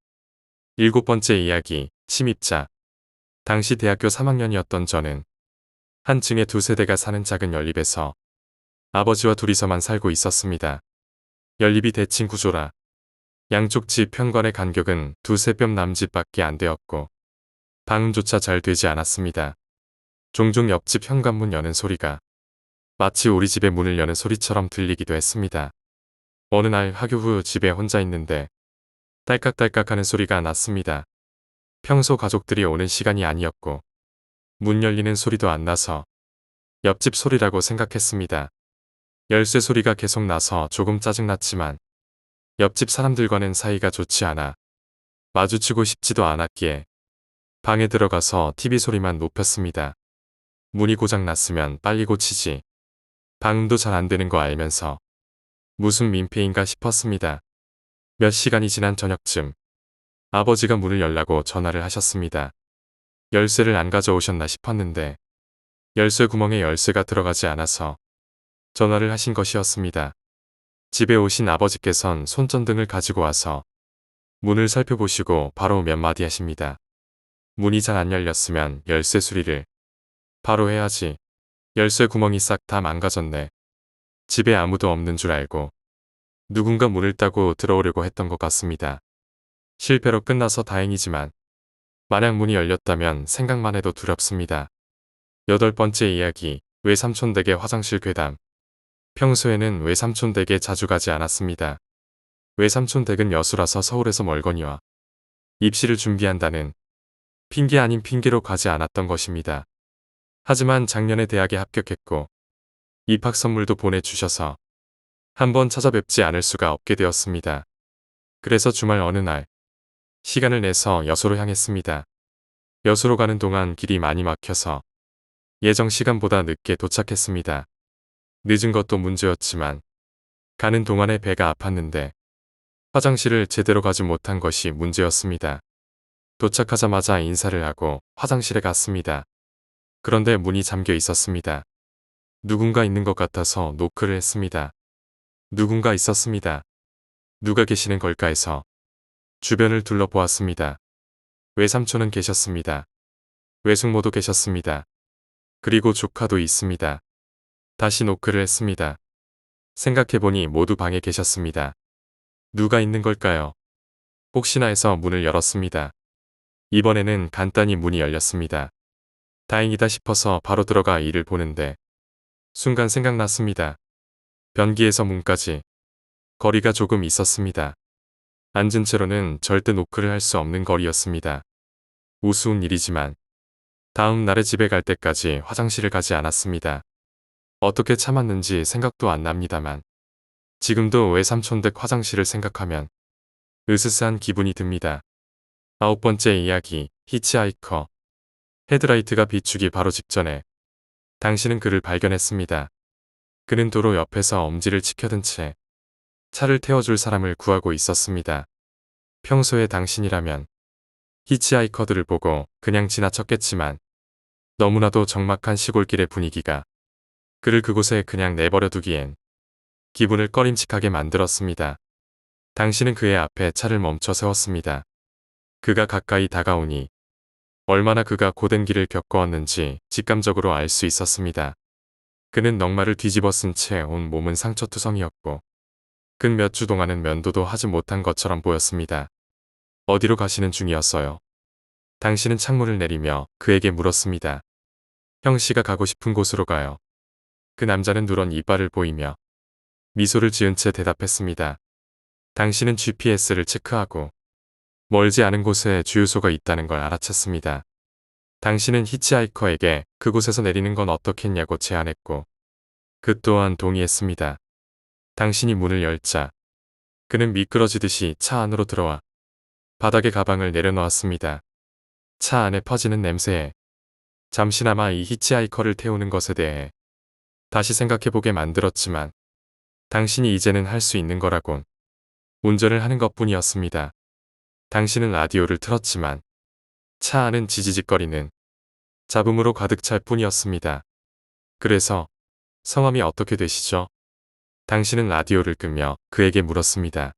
7번째 이야기, 침입자. 당시 대학교 3학년이었던 저는 한 층에 두 세대가 사는 작은 연립에서 아버지와 둘이서만 살고 있었습니다. 연립이 대칭 구조라 양쪽 집 현관의 간격은 두세 뼘 남짓밖에 안 되었고 방음조차 잘 되지 않았습니다. 종종 옆집 현관문 여는 소리가 마치 우리 집의 문을 여는 소리처럼 들리기도 했습니다. 어느 날 학교 후 집에 혼자 있는데 딸깍딸깍하는 소리가 났습니다. 평소 가족들이 오는 시간이 아니었고 문 열리는 소리도 안 나서 옆집 소리라고 생각했습니다. 열쇠 소리가 계속 나서 조금 짜증났지만 옆집 사람들과는 사이가 좋지 않아 마주치고 싶지도 않았기에 방에 들어가서 TV 소리만 높였습니다. 문이 고장 났으면 빨리 고치지. 방음도 잘 안 되는 거 알면서 무슨 민폐인가 싶었습니다. 몇 시간이 지난 저녁쯤 아버지가 문을 열라고 전화를 하셨습니다. 열쇠를 안 가져오셨나 싶었는데 열쇠 구멍에 열쇠가 들어가지 않아서 전화를 하신 것이었습니다. 집에 오신 아버지께선 손전등을 가지고 와서 문을 살펴보시고 바로 몇 마디 하십니다. 문이 잘 안 열렸으면 열쇠 수리를 바로 해야지. 열쇠 구멍이 싹 다 망가졌네. 집에 아무도 없는 줄 알고 누군가 문을 따고 들어오려고 했던 것 같습니다. 실패로 끝나서 다행이지만 만약 문이 열렸다면 생각만 해도 두렵습니다. 8번째 이야기, 외삼촌 댁의 화장실 괴담. 평소에는 외삼촌 댁에 자주 가지 않았습니다. 외삼촌 댁은 여수라서 서울에서 멀거니와 입시를 준비한다는 핑계 아닌 핑계로 가지 않았던 것입니다. 하지만 작년에 대학에 합격했고 입학 선물도 보내주셔서 한번 찾아뵙지 않을 수가 없게 되었습니다. 그래서 주말 어느 날 시간을 내서 여수로 향했습니다. 여수로 가는 동안 길이 많이 막혀서 예정 시간보다 늦게 도착했습니다. 늦은 것도 문제였지만 가는 동안에 배가 아팠는데 화장실을 제대로 가지 못한 것이 문제였습니다. 도착하자마자 인사를 하고 화장실에 갔습니다. 그런데 문이 잠겨 있었습니다. 누군가 있는 것 같아서 노크를 했습니다. 누군가 있었습니다. 누가 계시는 걸까 해서 주변을 둘러보았습니다. 외삼촌은 계셨습니다. 외숙모도 계셨습니다. 그리고 조카도 있습니다. 다시 노크를 했습니다. 생각해보니 모두 방에 계셨습니다. 누가 있는 걸까요? 혹시나 해서 문을 열었습니다. 이번에는 간단히 문이 열렸습니다. 다행이다 싶어서 바로 들어가 이를 보는데 순간 생각났습니다. 변기에서 문까지 거리가 조금 있었습니다. 앉은 채로는 절대 노크를 할 수 없는 거리였습니다. 우스운 일이지만 다음 날에 집에 갈 때까지 화장실을 가지 않았습니다. 어떻게 참았는지 생각도 안 납니다만 지금도 외삼촌 댁 화장실을 생각하면 으스스한 기분이 듭니다. 9번째 이야기, 히치하이커. 헤드라이트가 비추기 바로 직전에 당신은 그를 발견했습니다. 그는 도로 옆에서 엄지를 치켜든 채 차를 태워줄 사람을 구하고 있었습니다. 평소에 당신이라면 히치하이커들을 보고 그냥 지나쳤겠지만 너무나도 적막한 시골길의 분위기가 그를 그곳에 그냥 내버려 두기엔 기분을 꺼림칙하게 만들었습니다. 당신은 그의 앞에 차를 멈춰 세웠습니다. 그가 가까이 다가오니 얼마나 그가 고된 길을 겪어왔는지 직감적으로 알 수 있었습니다. 그는 넉마를 뒤집어 쓴 채 온 몸은 상처투성이었고 근 몇 주 동안은 면도도 하지 못한 것처럼 보였습니다. 어디로 가시는 중이었어요? 당신은 창문을 내리며 그에게 물었습니다. 형씨가 가고 싶은 곳으로 가요. 그 남자는 누런 이빨을 보이며 미소를 지은 채 대답했습니다. 당신은 GPS를 체크하고 멀지 않은 곳에 주유소가 있다는 걸 알아챘습니다. 당신은 히치하이커에게 그곳에서 내리는 건 어떻겠냐고 제안했고 그 또한 동의했습니다. 당신이 문을 열자 그는 미끄러지듯이 차 안으로 들어와 바닥에 가방을 내려놓았습니다. 차 안에 퍼지는 냄새에 잠시나마 이 히치하이커를 태우는 것에 대해 다시 생각해보게 만들었지만 당신이 이제는 할 수 있는 거라곤 운전을 하는 것뿐이었습니다. 당신은 라디오를 틀었지만 차 안은 지지직거리는 잡음으로 가득 찰 뿐이었습니다. 그래서 성함이 어떻게 되시죠? 당신은 라디오를 끄며 그에게 물었습니다.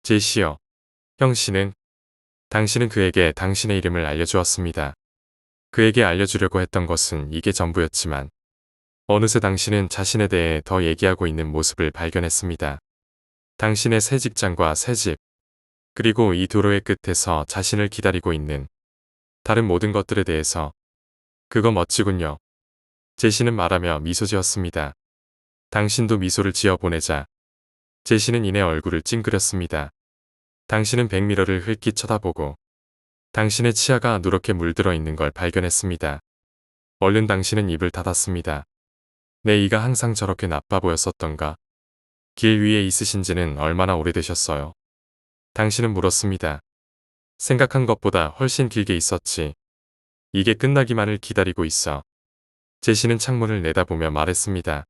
제시요. 형씨는? 당신은 그에게 당신의 이름을 알려주었습니다. 그에게 알려주려고 했던 것은 이게 전부였지만 어느새 당신은 자신에 대해 더 얘기하고 있는 모습을 발견했습니다. 당신의 새 직장과 새 집, 그리고 이 도로의 끝에서 자신을 기다리고 있는 다른 모든 것들에 대해서. 그거 멋지군요. 제시는 말하며 미소 지었습니다. 당신도 미소를 지어 보내자 제시는 이내 얼굴을 찡그렸습니다. 당신은 백미러를 흘낏 쳐다보고 당신의 치아가 누렇게 물들어 있는 걸 발견했습니다. 얼른 당신은 입을 닫았습니다. 내 이가 항상 저렇게 나빠 보였었던가? 길 위에 있으신 지는 얼마나 오래되셨어요? 당신은 물었습니다. 생각한 것보다 훨씬 길게 있었지. 이게 끝나기만을 기다리고 있어. 제시는 창문을 내다보며 말했습니다.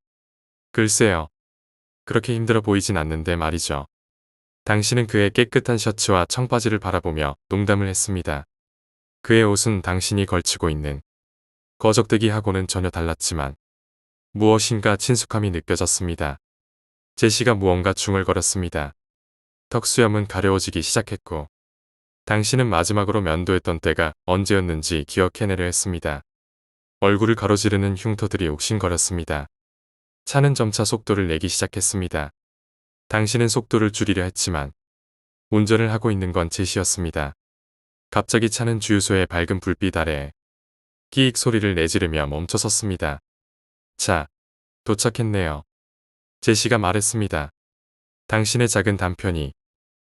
글쎄요. 그렇게 힘들어 보이진 않는데 말이죠. 당신은 그의 깨끗한 셔츠와 청바지를 바라보며 농담을 했습니다. 그의 옷은 당신이 걸치고 있는 거적대기하고는 전혀 달랐지만 무엇인가 친숙함이 느껴졌습니다. 제시가 무언가 중얼거렸습니다. 턱수염은 가려워지기 시작했고 당신은 마지막으로 면도했던 때가 언제였는지 기억해내려 했습니다. 얼굴을 가로지르는 흉터들이 욱신거렸습니다. 차는 점차 속도를 내기 시작했습니다. 당신은 속도를 줄이려 했지만 운전을 하고 있는 건 제시였습니다. 갑자기 차는 주유소의 밝은 불빛 아래에 끼익 소리를 내지르며 멈춰섰습니다. 자, 도착했네요. 제시가 말했습니다. 당신의 작은 단편이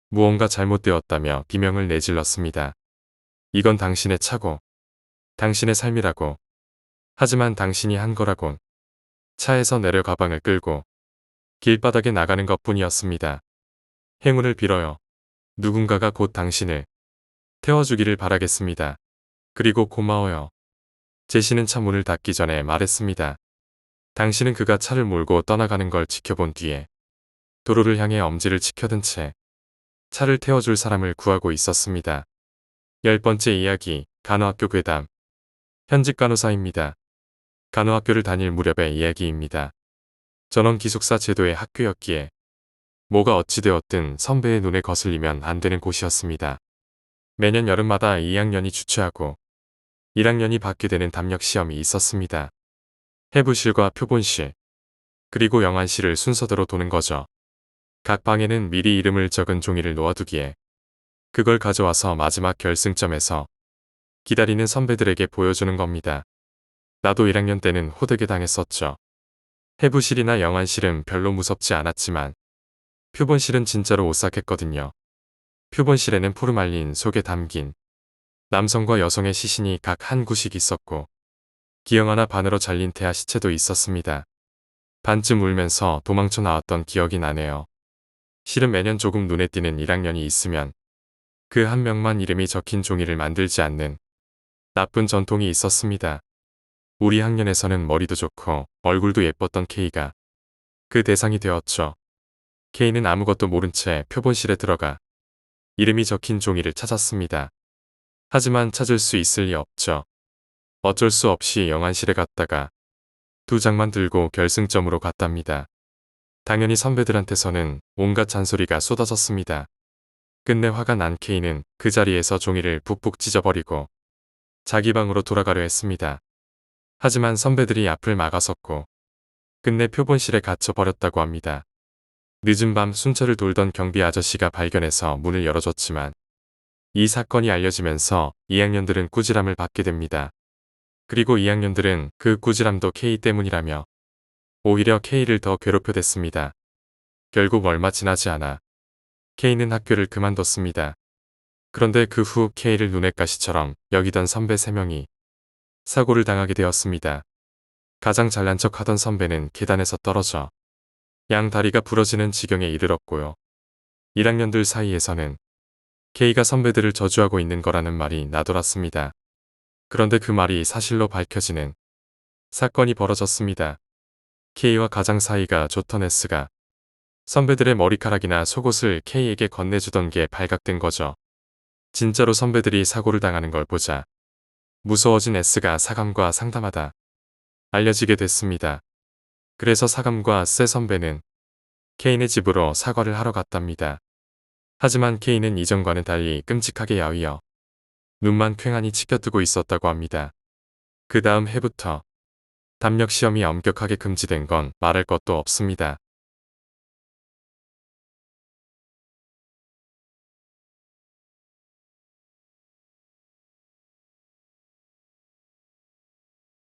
무언가 잘못되었다며 비명을 내질렀습니다. 이건 당신의 차고 당신의 삶이라고. 하지만 당신이 한 거라곤. 차에서 내려 가방을 끌고 길바닥에 나가는 것뿐이었습니다. 행운을 빌어요. 누군가가 곧 당신을 태워주기를 바라겠습니다. 그리고 고마워요. 제시는 차 문을 닫기 전에 말했습니다. 당신은 그가 차를 몰고 떠나가는 걸 지켜본 뒤에 도로를 향해 엄지를 치켜든 채 차를 태워줄 사람을 구하고 있었습니다. 10번째 이야기, 간호학교 괴담. 현직 간호사입니다. 간호학교를 다닐 무렵의 이야기입니다. 전원 기숙사 제도의 학교였기에 뭐가 어찌되었든 선배의 눈에 거슬리면 안 되는 곳이었습니다. 매년 여름마다 2학년이 주최하고 1학년이 받게 되는 담력 시험이 있었습니다. 해부실과 표본실, 그리고 영안실을 순서대로 도는 거죠. 각 방에는 미리 이름을 적은 종이를 놓아두기에 그걸 가져와서 마지막 결승점에서 기다리는 선배들에게 보여주는 겁니다. 나도 1학년 때는 호되게 당했었죠. 해부실이나 영안실은 별로 무섭지 않았지만 표본실은 진짜로 오싹했거든요. 표본실에는 포르말린 속에 담긴 남성과 여성의 시신이 각 한 구씩 있었고 기형 하나 반으로 잘린 태아 시체도 있었습니다. 반쯤 울면서 도망쳐 나왔던 기억이 나네요. 실은 매년 조금 눈에 띄는 1학년이 있으면 그 한 명만 이름이 적힌 종이를 만들지 않는 나쁜 전통이 있었습니다. 우리 학년에서는 머리도 좋고 얼굴도 예뻤던 K가 그 대상이 되었죠. K는 아무것도 모른 채 표본실에 들어가 이름이 적힌 종이를 찾았습니다. 하지만 찾을 수 있을 리 없죠. 어쩔 수 없이 영안실에 갔다가 2장만 들고 결승점으로 갔답니다. 당연히 선배들한테서는 온갖 잔소리가 쏟아졌습니다. 끝내 화가 난 K는 그 자리에서 종이를 푹푹 찢어버리고 자기 방으로 돌아가려 했습니다. 하지만 선배들이 앞을 막아섰고 끝내 표본실에 갇혀버렸다고 합니다. 늦은 밤 순찰을 돌던 경비 아저씨가 발견해서 문을 열어줬지만 이 사건이 알려지면서 2학년들은 꾸지람을 받게 됩니다. 그리고 2학년들은 그 꾸지람도 K 때문이라며 오히려 K를 더 괴롭혀댔습니다. 결국 얼마 지나지 않아 K는 학교를 그만뒀습니다. 그런데 그 후 K를 눈엣 가시처럼 여기던 선배 3명이 사고를 당하게 되었습니다. 가장 잘난 척하던 선배는 계단에서 떨어져 양 다리가 부러지는 지경에 이르렀고요. 1학년들 사이에서는 K가 선배들을 저주하고 있는 거라는 말이 나돌았습니다. 그런데 그 말이 사실로 밝혀지는 사건이 벌어졌습니다. K와 가장 사이가 좋던 S가 선배들의 머리카락이나 속옷을 K에게 건네주던 게 발각된 거죠. 진짜로 선배들이 사고를 당하는 걸 보자 무서워진 S가 사감과 상담하다 알려지게 됐습니다. 그래서 사감과 세 선배는 K네 집으로 사과를 하러 갔답니다. 하지만 K는 이전과는 달리 끔찍하게 야위어 눈만 퀭하니 치켜뜨고 있었다고 합니다. 그 다음 해부터 담력 시험이 엄격하게 금지된 건 말할 것도 없습니다.